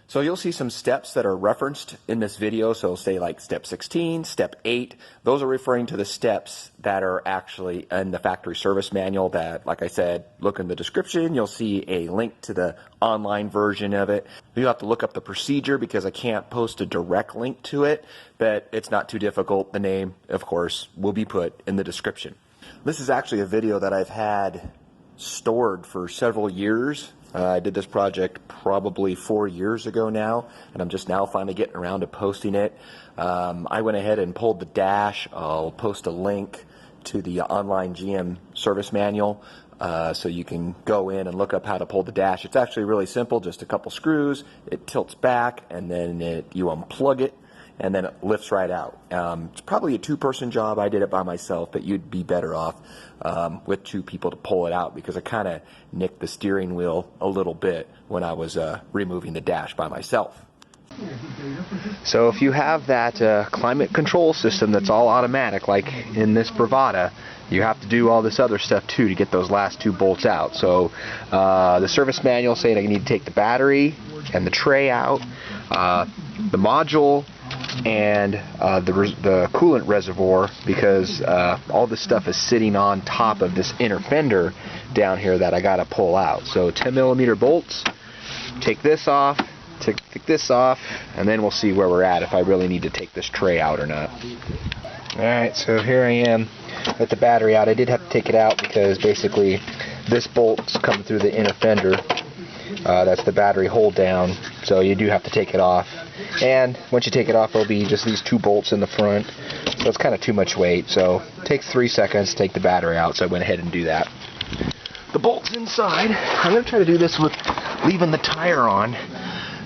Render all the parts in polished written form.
So you'll see some steps that are referenced in this video. So say like step 16, step 8. Those are referring to the steps that are actually in the factory service manual that, like I said, look in the description. You'll see a link to the online version of it. You'll have to look up the procedure because I can't post a direct link to it, but it's not too difficult. The name, of course, will be put in the description. This is actually a video that I've had stored for several years. I did this project probably 4 years ago now, and I'm just now finally getting around to posting it. I went ahead and pulled the dash. I'll post a link to the online GM service manual so you can go in and look up how to pull the dash. It's actually really simple, just a couple screws. It tilts back, and then you unplug it, and then it lifts right out. It's probably a two-person job. I did it by myself, but you'd be better off with two people to pull it out because I kind of nicked the steering wheel a little bit when I was removing the dash by myself. So if you have that climate control system that's all automatic, like in this Bravada, you have to do all this other stuff too to get those last two bolts out. So the service manual saying I need to take the battery and the tray out, the module, and the coolant reservoir, because all this stuff is sitting on top of this inner fender down here that I gotta pull out. So 10mm bolts, take this off, take this off, and then we'll see where we're at if I really need to take this tray out or not. Alright, so here I am with the battery out. I did have to take it out because basically this bolt's coming through the inner fender. That's the battery hold down, so you do have to take it off. And once you take it off, there'll be just these two bolts in the front, so it's kind of too much weight. So it takes 3 seconds to take the battery out, so I went ahead and do that. The bolt's inside. I'm going to try to do this with leaving the tire on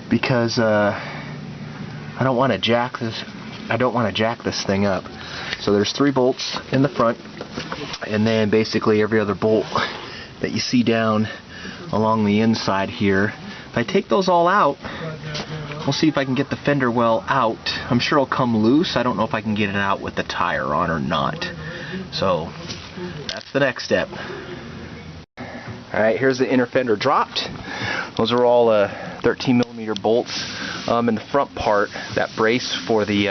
because I don't want to jack this. I don't want to jack this thing up. So there's 3 bolts in the front, and then basically every other bolt that you see down along the inside here. If I take those all out, we'll see if I can get the fender well out. I'm sure it'll come loose. I don't know if I can get it out with the tire on or not. So that's the next step. Alright, here's the inner fender dropped. Those are all 13mm bolts. In the front part, that brace for the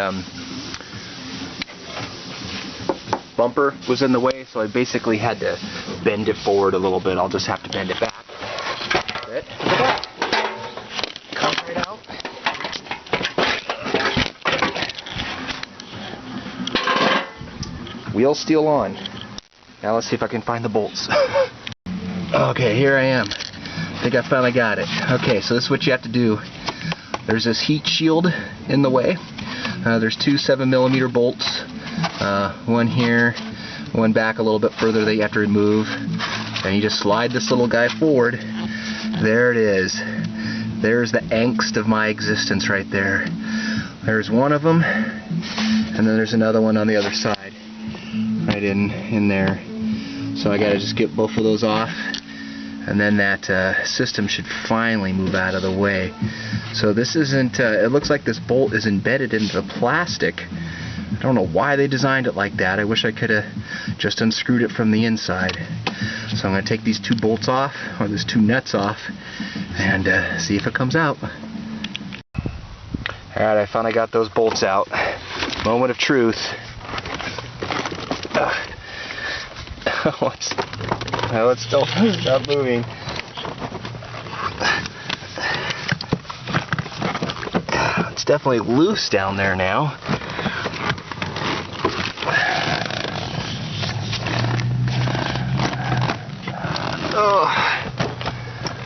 bumper was in the way, so I basically had to bend it forward a little bit. I'll just have to bend it back. That's it. Come right out. Wheel steel on. Now let's see if I can find the bolts. Okay, here I am. I think I finally got it. Okay, so this is what you have to do. There's this heat shield in the way. There's 2 7mm bolts. One here, one back a little bit further that you have to remove. And you just slide this little guy forward. There it is. There's the angst of my existence right there. There's one of them, and then there's another one on the other side, right in there. So I gotta just get both of those off, and then that system should finally move out of the way. So this isn't, it looks like this bolt is embedded into the plastic. I don't know why they designed it like that. I wish I could have just unscrewed it from the inside. So I'm going to take these 2 bolts off, or these 2 nuts off, and see if it comes out. Alright, I finally got those bolts out. Moment of truth. It's still not moving. It's definitely loose down there now. Oh,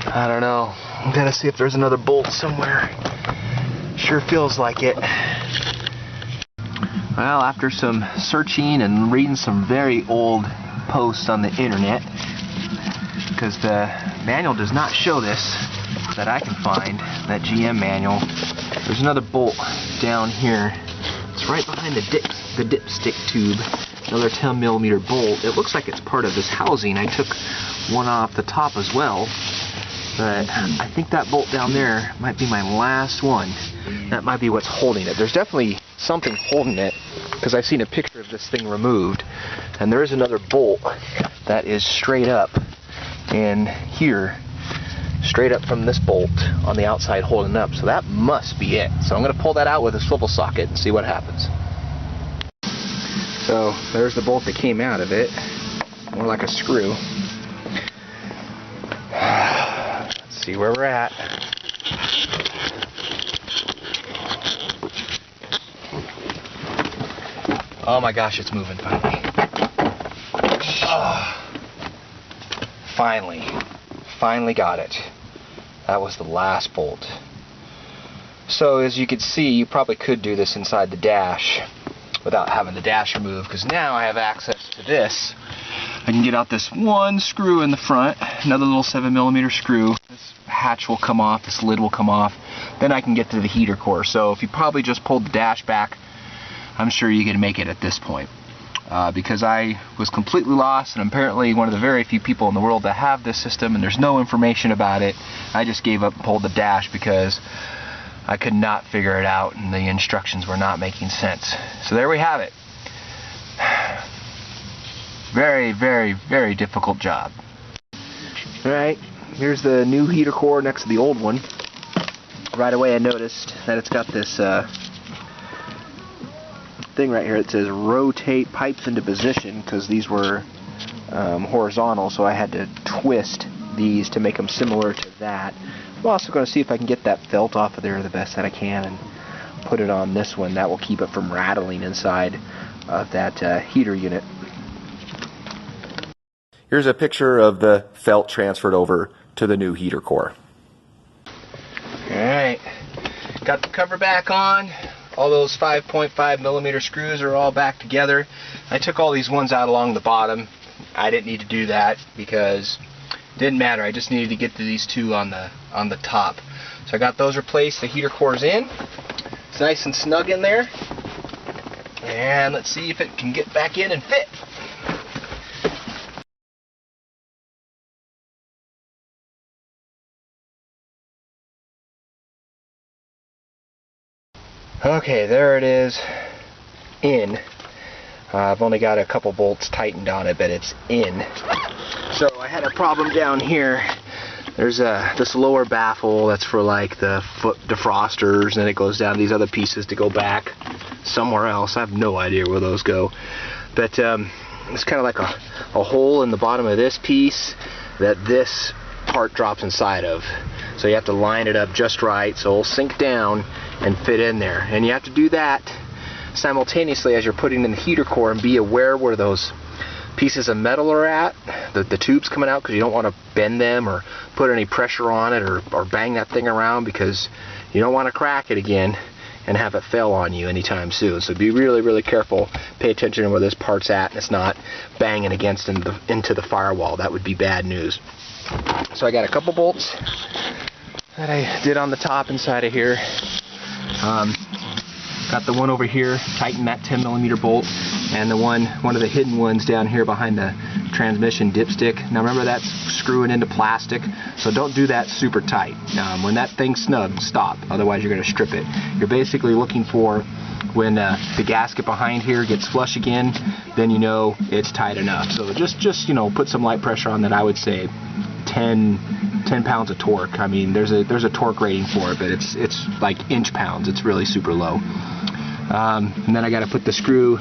I don't know. I'm gonna see if there's another bolt somewhere. Sure feels like it. Well, after some searching and reading some very old posts on the internet, because the manual does not show this that I can find, that GM manual, there's another bolt down here. It's right behind the dipstick tube. Another 10mm bolt. It looks like it's part of this housing. I took one off the top as well, but I think that bolt down there might be my last one. That might be what's holding it. There's definitely something holding it, because I've seen a picture of this thing removed, and there is another bolt that is straight up in here, straight up from this bolt on the outside holding up. So that must be it. So I'm going to pull that out with a swivel socket and see what happens. So there's the bolt that came out of it, more like a screw. Let's see where we're at. Oh my gosh, it's moving finally. Oh. Finally got it. That was the last bolt. So as you can see, you probably could do this inside the dash without having the dash removed, because now I have access to this. I can get out this one screw in the front, another little 7mm screw. This hatch will come off, this lid will come off. Then I can get to the heater core. So if you probably just pulled the dash back, I'm sure you can make it at this point. Because I was completely lost, and apparently one of the very few people in the world that have this system, and there's no information about it. I just gave up and pulled the dash because I could not figure it out, and the instructions were not making sense. So there we have it. Very, very, very difficult job. Alright, here's the new heater core next to the old one. Right away I noticed that it's got this thing right here. It says rotate pipes into position, because these were horizontal, so I had to twist these to make them similar to that. I'm also going to see if I can get that felt off of there the best that I can and put it on this one. That will keep it from rattling inside of that heater unit. Here's a picture of the felt transferred over to the new heater core. Alright, got the cover back on. All those 5.5mm screws are all back together. I took all these ones out along the bottom. I didn't need to do that because it didn't matter. I just needed to get to these two on the top. So I got those replaced. The heater core's in. It's nice and snug in there. And let's see if it can get back in and fit. Okay, there it is, in. I've only got a couple bolts tightened on it, but it's in. So I had a problem down here. There's this lower baffle that's for like the foot defrosters, and it goes down these other pieces to go back somewhere else. I have no idea where those go. But it's kind of like a hole in the bottom of this piece that this part drops inside of. So you have to line it up just right so it'll sink down and fit in there. And you have to do that simultaneously as you're putting in the heater core, and be aware where those pieces of metal are at, the tubes coming out, because you don't want to bend them or put any pressure on it or bang that thing around, because you don't want to crack it again and have it fail on you anytime soon. So be really, really careful. Pay attention to where this part's at and it's not banging against into the firewall. That would be bad news. So I got a couple bolts that I did on the top inside of here. Got the one over here, tighten that 10mm bolt, and the one of the hidden ones down here behind the transmission dipstick. Now remember, that's screwing into plastic, so don't do that super tight. When that thing's snug, stop, otherwise you're going to strip it. You're basically looking for when the gasket behind here gets flush again, then you know it's tight enough. So just you know, put some light pressure on that. I would say 10 pounds of torque. I mean, there's a torque rating for it, but it's like inch pounds. It's really super low. And then I got to put the screw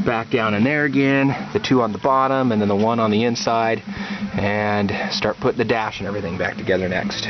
back down in there again, the two on the bottom and then the one on the inside, and start putting the dash and everything back together next.